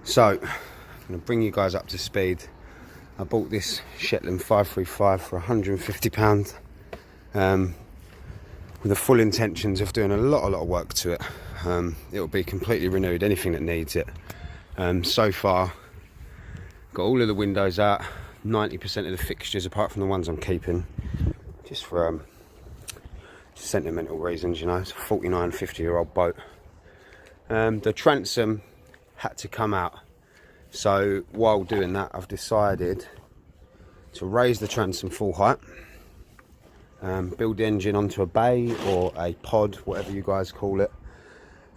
So, I'm going to bring you guys up to speed. I bought this Shetland 535 for £150, with the full intentions of doing a lot of work to it. It'll be completely renewed, anything that needs it. So far, got all of the windows out, 90% of the fixtures, apart from the ones I'm keeping, just for sentimental reasons, you know. It's a 49, 50-year-old boat. The transom had to come out, so while doing that I've decided to raise the transom full height, build the engine onto a bay or a pod, whatever you guys call it.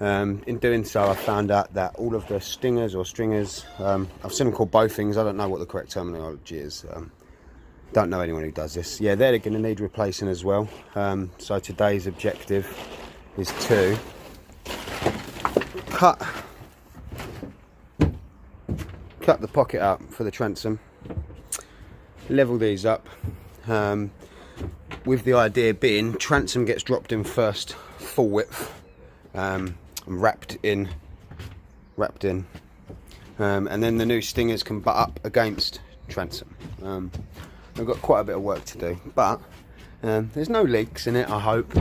In doing so, I found out that all of the stingers or stringers, I've seen them called both things, I don't know what the correct terminology is, don't know anyone who does this. Yeah, they're going to need replacing as well. So today's objective is to cut the pocket out for the transom, level these up, with the idea being transom gets dropped in first, full width, and wrapped in, and then the new stingers can butt up against transom. I've got quite a bit of work to do, but there's no leaks in it, I hope.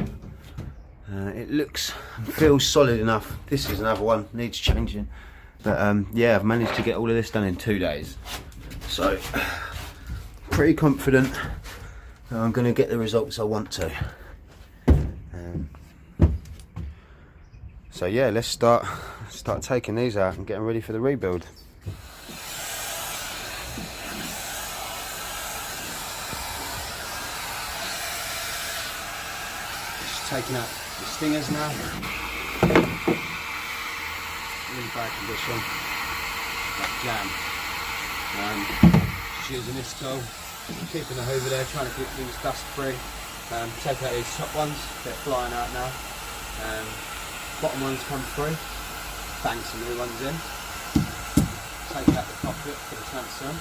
It looks and feels solid enough. This is another one, needs changing. But yeah, I've managed to get all of this done in 2 days. So, pretty confident that I'm going to get the results I want to. So yeah, let's start taking these out and getting ready for the rebuild. Just taking out the stingers now. Really bad condition, like jam. Just using this tool, keeping the hoover there, trying to keep things dust free. Take out these top ones, they're flying out now. Bottom ones come through, bang some new ones in. Take out the pocket for the transom,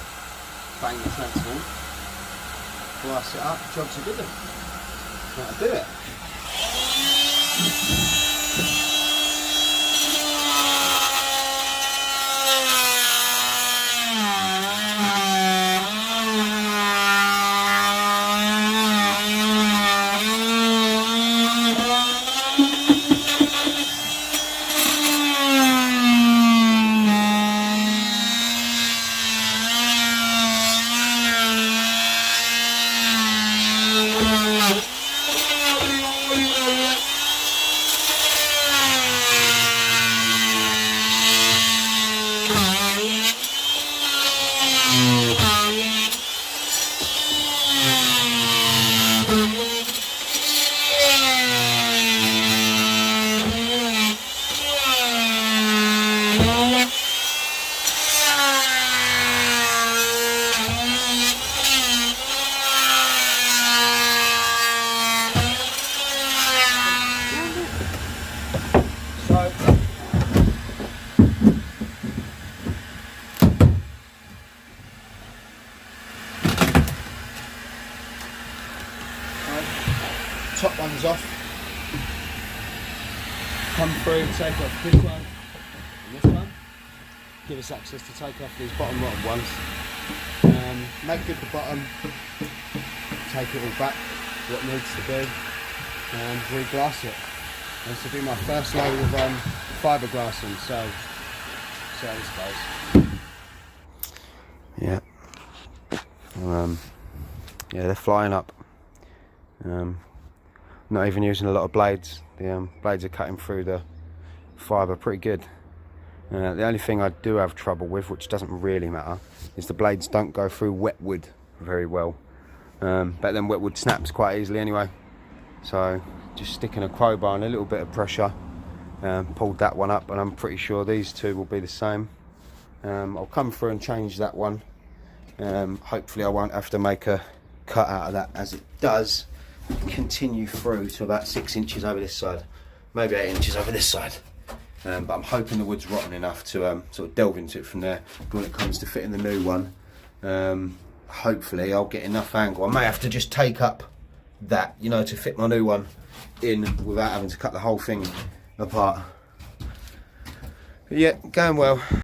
bang the transom in, glass it up, job's a good one. That'll do it. Top ones off, come through, take off this one and this one, give us access to take off these bottom rotted ones, make good the bottom, take it all back, what needs to be, and re-glass it. This will be my first load of fiberglassing, so see how this goes. Yeah, yeah, they're flying up. Not even using a lot of blades. The blades are cutting through the fibre pretty good. The only thing I do have trouble with, which doesn't really matter, is the blades don't go through wet wood very well. But then wet wood snaps quite easily anyway. So just sticking a crowbar and a little bit of pressure, pulled that one up, and I'm pretty sure these two will be the same. I'll come through and change that one. Hopefully I won't have to make a cut out of that, as it does continue through to about 6 inches over this side, maybe 8 inches over this side. But I'm hoping the wood's rotten enough to sort of delve into it from there. When it comes to fitting the new one, hopefully I'll get enough angle. I may have to just take up that, you know, to fit my new one in without having to cut the whole thing apart. But yeah, going well.